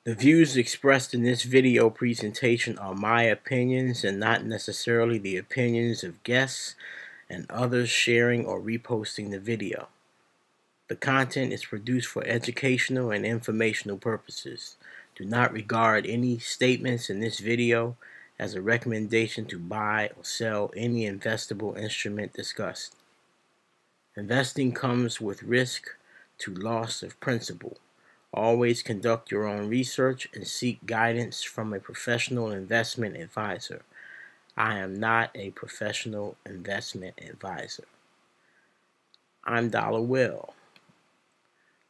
The views expressed in this video presentation are my opinions and not necessarily the opinions of guests and others sharing or reposting the video. The content is produced for educational and informational purposes. Do not regard any statements in this video as a recommendation to buy or sell any investable instrument discussed. Investing comes with risk to loss of principal. Always conduct your own research and seek guidance from a professional investment advisor. I am not a professional investment advisor. I'm Dollar Will.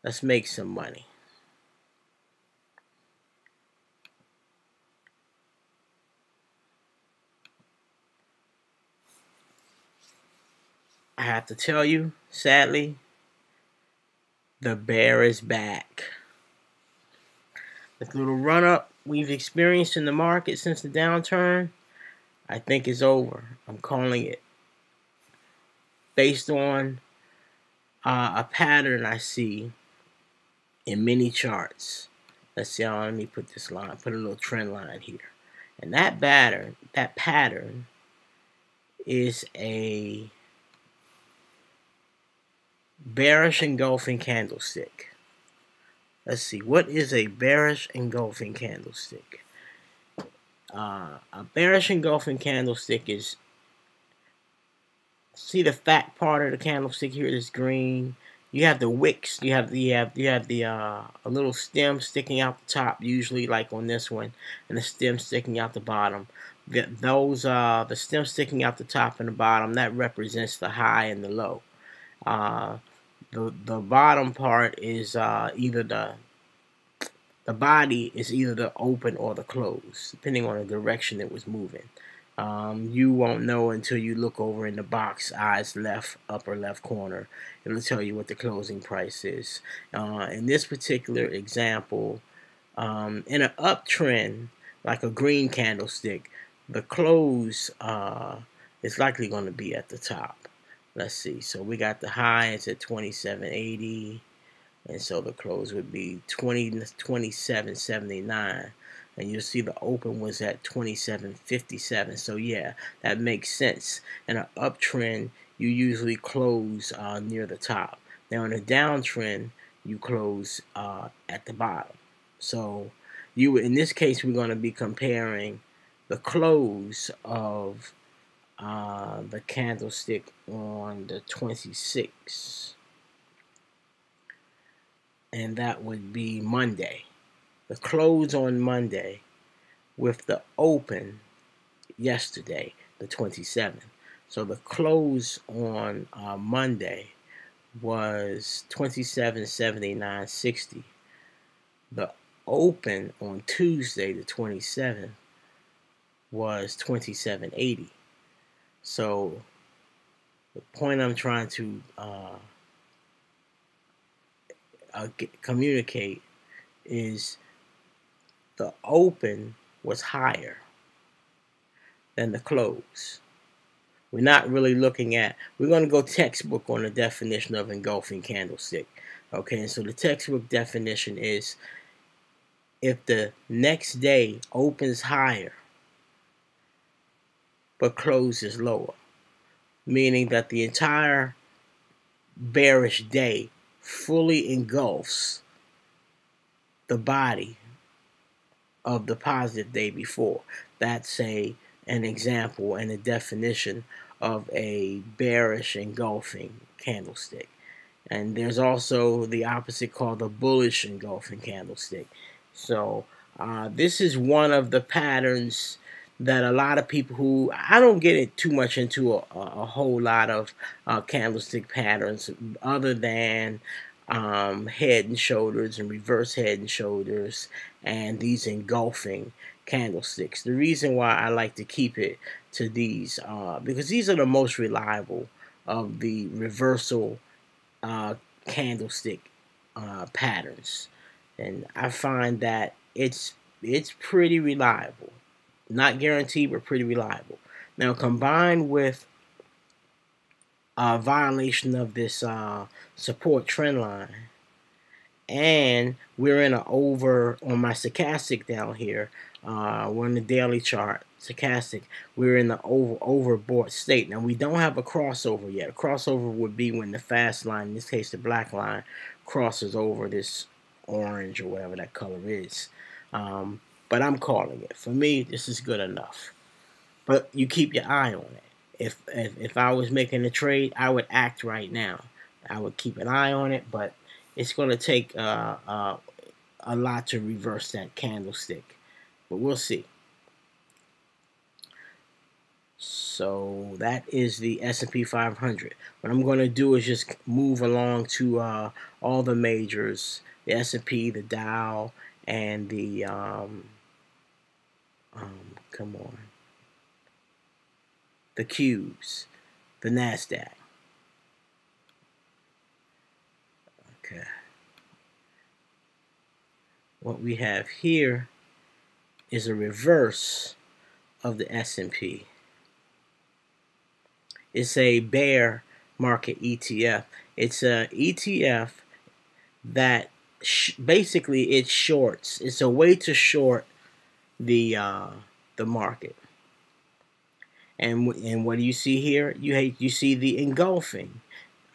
Let's make some money. I have to tell you, sadly, the bear is back. This little run-up we've experienced in the market since the downturn, I think is over. I'm calling it. Based on a pattern I see in many charts. Let's see, let me put this line, put a little trend line here. And that pattern is a bearish engulfing candlestick. Let's see, what is a bearish engulfing candlestick? A bearish engulfing candlestick is, see the fat part of the candlestick here is green. You have the wicks, you have the a little stem sticking out the top, usually like on this one, and the stem sticking out the bottom. The stem sticking out the top and the bottom, that represents the high and the low. The bottom part is either the body is either the open or the close, depending on the direction it was moving. You won't know until you look over in the box, eyes left, upper left corner. It'll tell you what the closing price is. In this particular example, in an uptrend, like a green candlestick, the close is likely going to be at the top. Let's see. So we got the high is at 27.80, and so the close would be 27.79. And you'll see the open was at 27.57. So yeah, that makes sense. In an uptrend, you usually close near the top. Now in a downtrend, you close at the bottom. So in this case, we're going to be comparing the close of the candlestick on the 26th, and that would be Monday. The close on Monday with the open yesterday, the 27th. So the close on Monday was 27.79.60. The open on Tuesday, the 27th, was 27.80. So the point I'm trying to communicate is the open was higher than the close. We're not really looking at, we're going to go textbook on the definition of engulfing candlestick. Okay, and so the textbook definition is if the next day opens higher but closes lower, meaning that the entire bearish day fully engulfs the body of the positive day before. That's an example and a definition of a bearish engulfing candlestick. And there's also the opposite called the bullish engulfing candlestick. So this is one of the patterns that a lot of people who, I don't get it too much into a whole lot of candlestick patterns other than head and shoulders and reverse head and shoulders and these engulfing candlesticks. The reason why I like to keep it to these because these are the most reliable of the reversal candlestick patterns, and I find that it's pretty reliable. Not guaranteed, but pretty reliable. Now, combined with violation of this support trend line and we're in an over on my stochastic down here. We're in the daily chart, stochastic. We're in the overbought state. Now we don't have a crossover yet. A crossover would be when the fast line, in this case the black line, crosses over this orange or whatever that color is. But I'm calling it. For me, this is good enough. But you keep your eye on it. If I was making a trade, I would act right now. I would keep an eye on it, but it's going to take a lot to reverse that candlestick. But we'll see. So that is the S&P 500. What I'm going to do is just move along to all the majors, the S&P, the Dow, and the come on, the Qs, the NASDAQ. Okay. What we have here is a reverse of the S&P. It's a bear market ETF. It's a ETF that basically it shorts. It's a way to short the market. And what do you see here? You see the engulfing,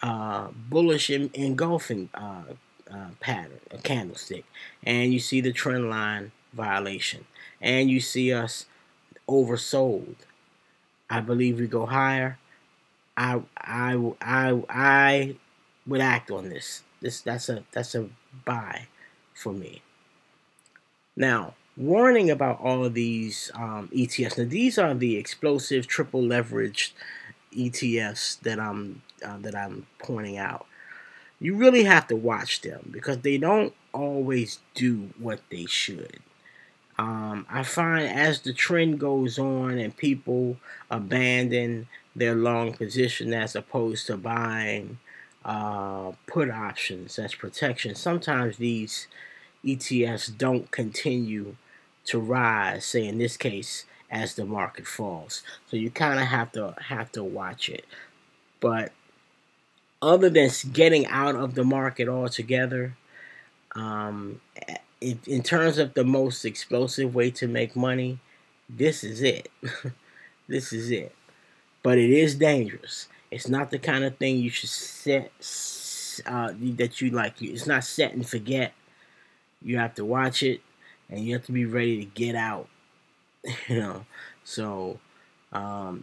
bullish engulfing pattern, a candlestick, and you see the trend line violation, and you see us oversold. I believe we go higher. I would act on this. That's a buy for me. Now, warning about all of these ETFs. Now, these are the explosive triple leveraged ETFs that I'm pointing out. You really have to watch them because they don't always do what they should. I find as the trend goes on and people abandon their long position as opposed to buying put options as protection, sometimes these ETFs don't continue to rise, say in this case, as the market falls. So you kind of have to watch it. But other than getting out of the market altogether, in terms of the most explosive way to make money, this is it. This is it. But it is dangerous. It's not the kind of thing you should set that you like. It's not set and forget. You have to watch it, and you have to be ready to get out. So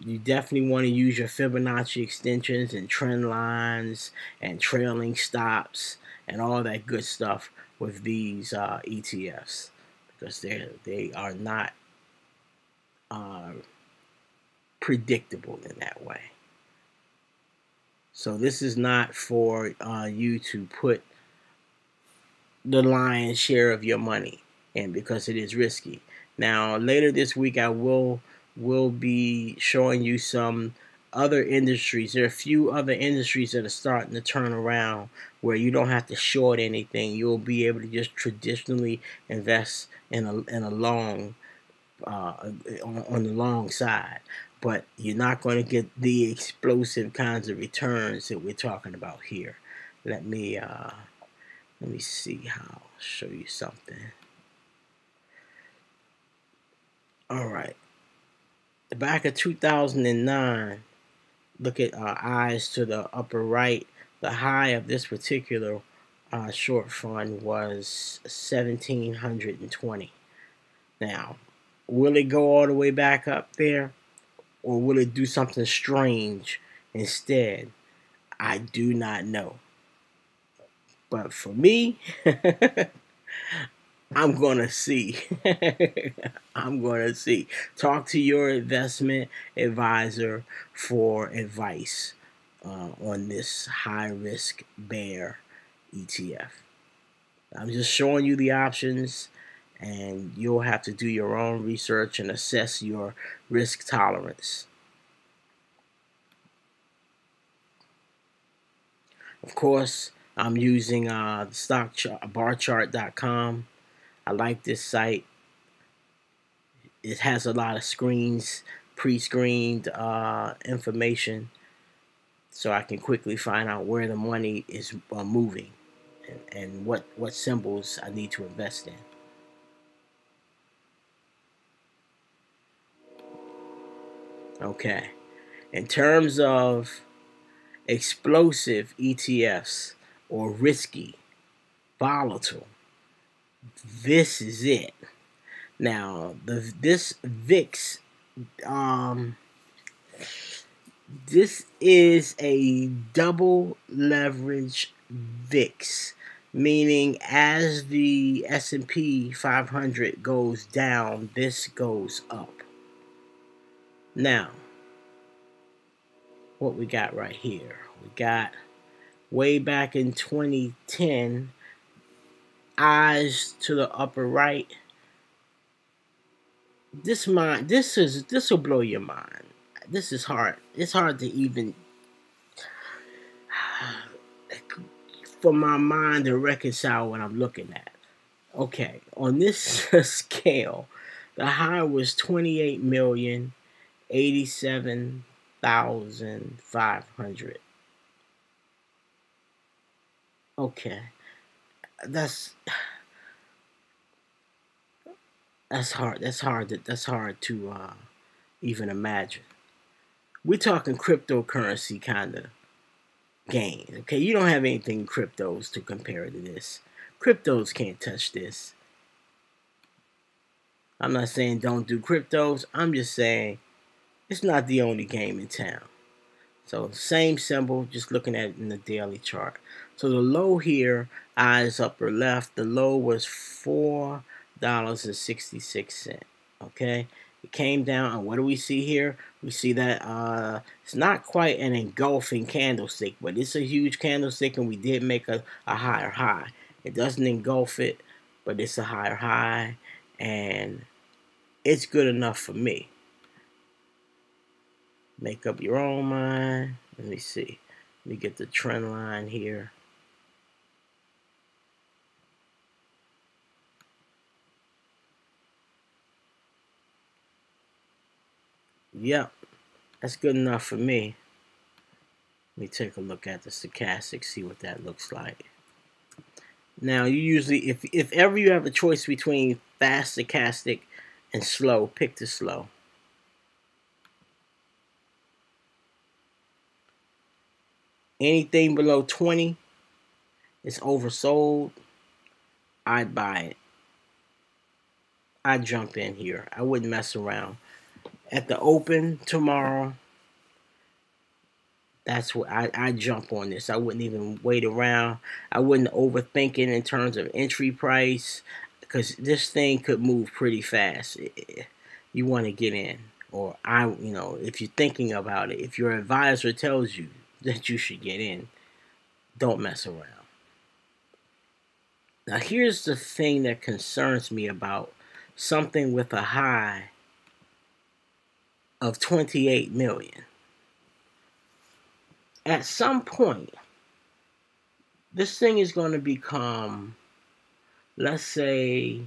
you definitely want to use your Fibonacci extensions and trend lines and trailing stops and all that good stuff with these ETFs because they are not predictable in that way. So this is not for you to put the lion's share of your money in because it is risky. Now later this week I will be showing you some other industries. There are a few other industries that are starting to turn around where you don't have to short anything. You'll be able to just traditionally invest in a long on the long side, but you're not going to get the explosive kinds of returns that we're talking about here. Let me see how I'll show you something. All right. The back of 2009, look at our eyes to the upper right. The high of this particular short fund was 1,720. Now, will it go all the way back up there, or will it do something strange instead? I do not know. But for me, I'm going to see. I'm going to see. Talk to your investment advisor for advice on this high-risk bear ETF. I'm just showing you the options, and you'll have to do your own research and assess your risk tolerance. Of course, I'm using the stock chart, barchart.com. I like this site. It has a lot of screens, pre-screened information, so I can quickly find out where the money is moving and what symbols I need to invest in. Okay, in terms of explosive ETFs or risky, volatile, this is it. Now, this VIX, this is a double leverage VIX, meaning as the S&P 500 goes down, this goes up. Now, what we got right here? We got way back in 2010, eyes to the upper right. This will blow your mind. This is hard. It's hard to even for my mind to reconcile what I'm looking at. Okay, on this scale, the high was 28,087,500. Okay, that's hard. That's hard to even imagine. We're talking cryptocurrency kind of gain. Okay, you don't have anything cryptos to compare to this. Cryptos can't touch this. I'm not saying don't do cryptos. I'm just saying it's not the only game in town. So same symbol, just looking at it in the daily chart. So the low here, eyes upper left, the low was $4.66. Okay, it came down, and what do we see here? We see that it's not quite an engulfing candlestick, but it's a huge candlestick, and we did make a higher high. It doesn't engulf it, but it's a higher high, and it's good enough for me. Make up your own mind. Let me see. Let me get the trend line here. Yep, that's good enough for me. Let me take a look at the stochastic, see what that looks like. Now, you usually, if ever you have a choice between fast stochastic and slow, pick the slow. Anything below 20 is oversold. I'd buy it. I'd jump in here. I wouldn't mess around. At the open tomorrow, that's what I'd jump on this. I wouldn't even wait around. I wouldn't overthink it in terms of entry price, because this thing could move pretty fast. You want to get in, or if you're thinking about it, if your advisor tells you that you should get in, don't mess around. Now, here's the thing that concerns me about something with a high of 28 million. At some point, this thing is going to become, let's say,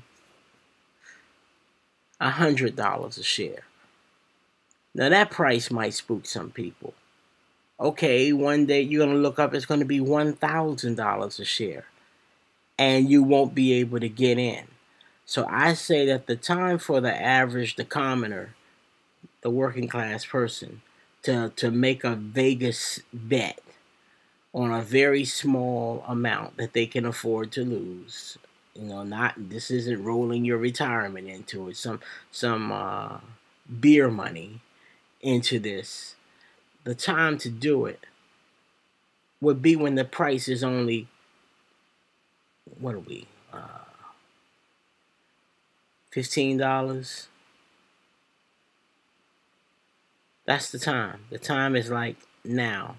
$100 a share. Now, that price might spook some people. Okay, one day you're going to look up, it's going to be $1,000 a share, and you won't be able to get in. So I say that the time for the average, the commoner, the working class person, to make a Vegas bet on a very small amount that they can afford to lose. This isn't rolling your retirement into it, some beer money into this. The time to do it would be when the price is only, what are we, $15? That's the time. The time is like now.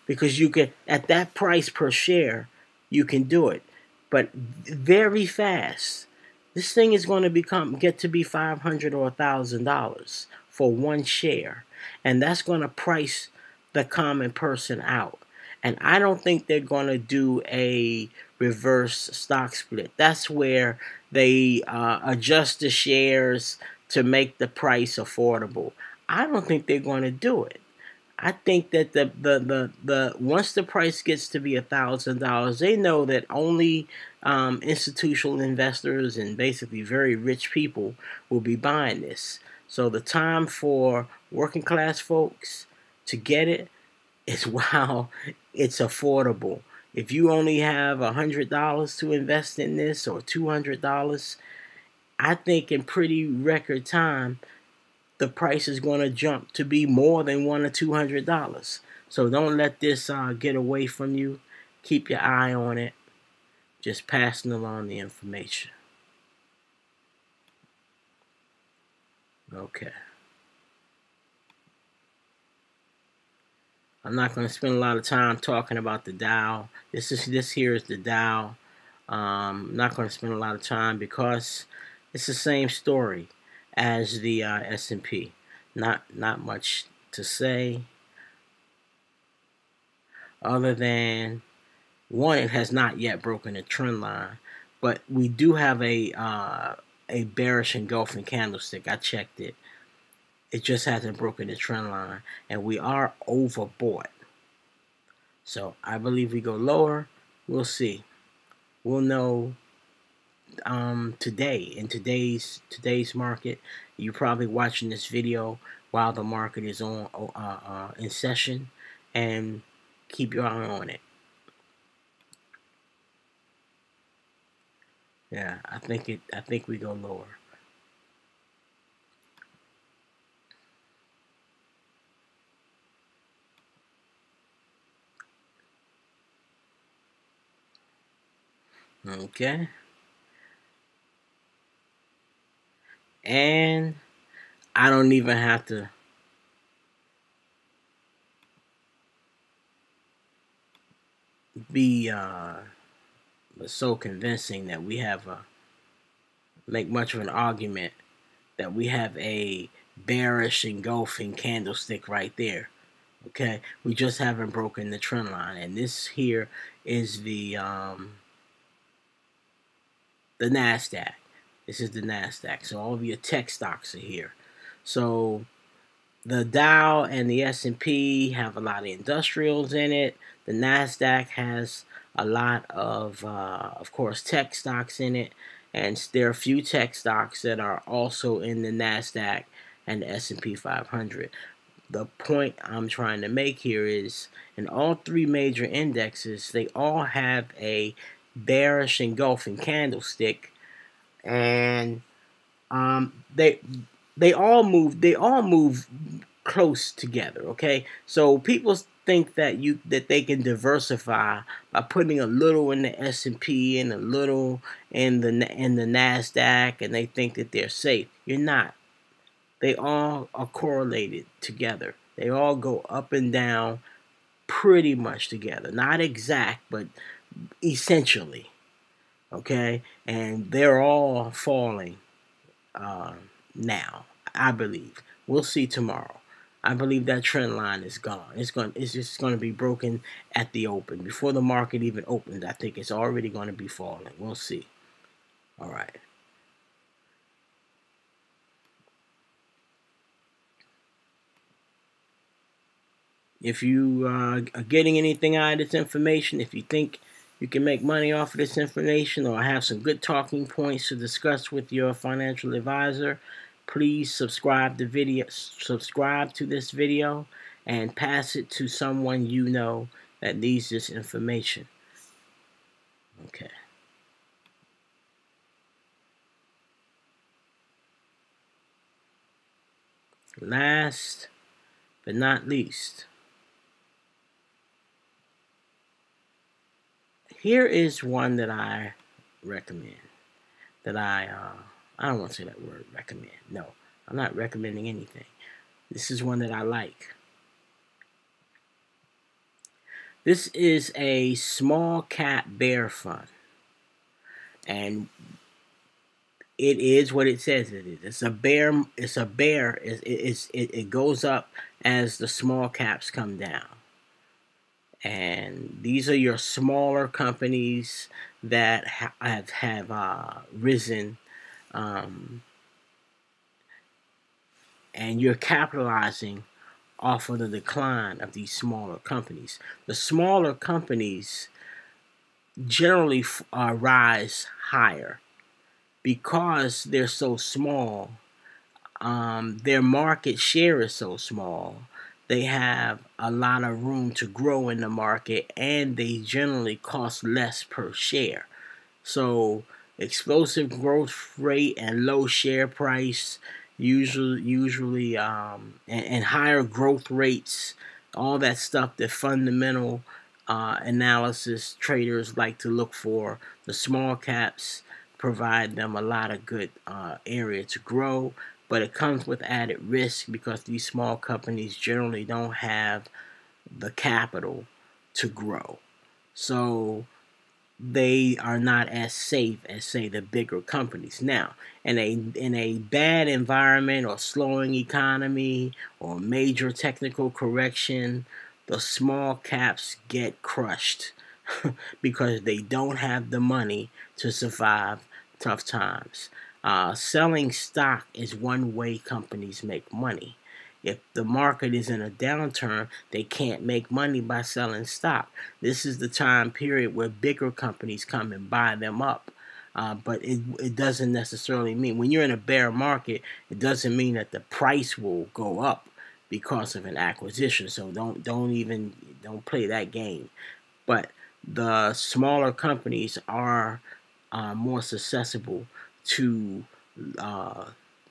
Because you can, at that price per share, you can do it. But very fast. This thing is going to get to be $500 or $1,000 for one share. And that's going to price the common person out. And I don't think they're going to do a reverse stock split. That's where they adjust the shares to make the price affordable. I don't think they're going to do it. I think that the once the price gets to be $1,000, they know that only institutional investors and basically very rich people will be buying this. So the time for working class folks to get it is while it's affordable. If you only have $100 to invest in this or $200, I think in pretty record time the price is going to jump to be more than $100 or $200. So don't let this get away from you. Keep your eye on it. Just passing along the information. Okay. I'm not going to spend a lot of time talking about the Dow. This here is the Dow. I'm not going to spend a lot of time because it's the same story as the S&P. Not much to say other than one, it has not yet broken a trend line, but we do have a bearish engulfing candlestick. I checked it. It just hasn't broken the trend line, and we are overbought. So I believe we go lower. We'll see. We'll know today in today's market. You're probably watching this video while the market is on in session, and keep your eye on it. Yeah, I think we go lower. Okay. And I don't even have to be so convincing that we have make much of an argument that we have a bearish engulfing candlestick right there. Okay, we just haven't broken the trend line, and this here is the NASDAQ. This is the NASDAQ. So all of your tech stocks are here. So the Dow and the S&P have a lot of industrials in it. The NASDAQ has a lot of course, tech stocks in it. And there are a few tech stocks that are also in the NASDAQ and the S&P 500. The point I'm trying to make here is in all three major indexes, they all have a bearish engulfing candlestick, and they all move close together. Okay, so people think that they can diversify by putting a little in the S&P and a little in the NASDAQ, and they think that they're safe. You're not. They all are correlated together. They all go up and down pretty much together. Not exact, but essentially. Okay, and they're all falling now, I believe. We'll see tomorrow. I believe that trend line is gone. It's just going to be broken at the open. Before the market even opens, I think it's already going to be falling. We'll see. All right. If you are getting anything out of this information, if you think you can make money off of this information or have some good talking points to discuss with your financial advisor, please subscribe to this video and pass it to someone you know that needs this information. Okay. Last but not least, here is one that I recommend. That I don't want to say that word recommend. No, I'm not recommending anything. This is one that I like. This is a small cap bear fund. And it is what it says it is. It's a bear. It goes up as the small caps come down. And these are your smaller companies that have risen, and you're capitalizing off of the decline of these smaller companies. The smaller companies generally rise higher because they're so small. Their market share is so small. They have a lot of room to grow in the market, and they generally cost less per share. So explosive growth rate and low share price, usually and higher growth rates, all that stuff that fundamental analysis traders like to look for. The small caps provide them a lot of good area to grow, but it comes with added risk because these small companies generally don't have the capital to grow. So they are not as safe as, say, the bigger companies. Now, in a bad environment or slowing economy or major technical correction, the small caps get crushed because they don't have the money to survive tough times. Selling stock is one way companies make money. If the market is in a downturn, they can't make money by selling stock. This is the time period where bigger companies come and buy them up. But it doesn't necessarily mean, when you're in a bear market, it doesn't mean that the price will go up because of an acquisition. So don't play that game. But the smaller companies are more susceptible to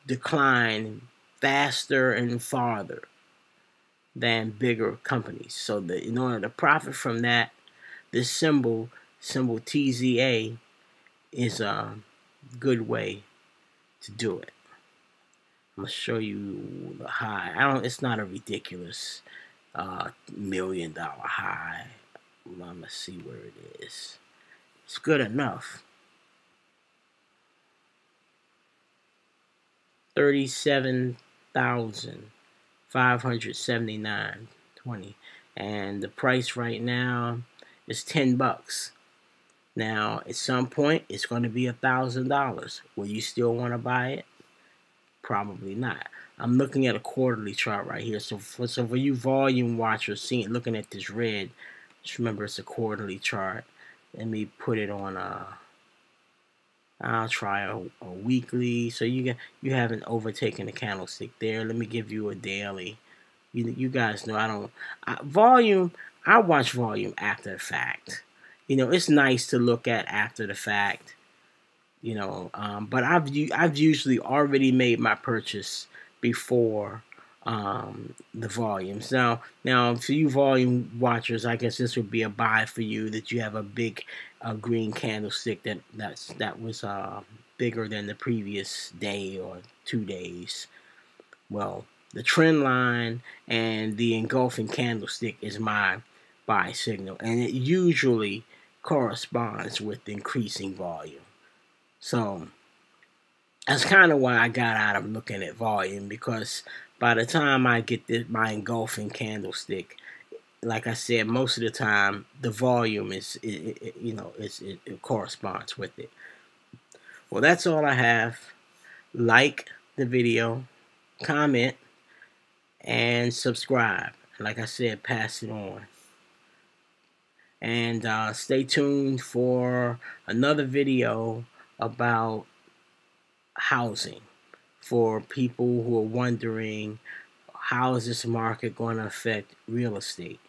decline faster and farther than bigger companies. So in order to profit from that, this symbol TZA, is a good way to do it. I'm gonna show you the high. It's not a ridiculous $1 million high. I'm gonna see where it is. It's good enough. 37,579.20, and the price right now is $10. Now, at some point, it's going to be $1,000. Will you still want to buy it? Probably not. I'm looking at a quarterly chart right here. So for you volume watchers, looking at this red, just remember it's a quarterly chart. Let me put it on I'll try a weekly. So you haven't overtaken the candlestick there. Let me give you a daily. You guys know volume. I watch volume after the fact. It's nice to look at after the fact. But I've usually already made my purchase before the volumes. Now for you volume watchers, I guess this would be a buy for you, that you have a big green candlestick that was bigger than the previous day or 2 days. Well, the trend line and the engulfing candlestick is my buy signal, and it usually corresponds with increasing volume. So that's kind of why I got out of looking at volume, because by the time I get my engulfing candlestick, like I said, most of the time the volume it corresponds with it. Well, that's all I have. Like the video, comment, and subscribe. Like I said, pass it on. And stay tuned for another video about housing, for people who are wondering, how is this market going to affect real estate.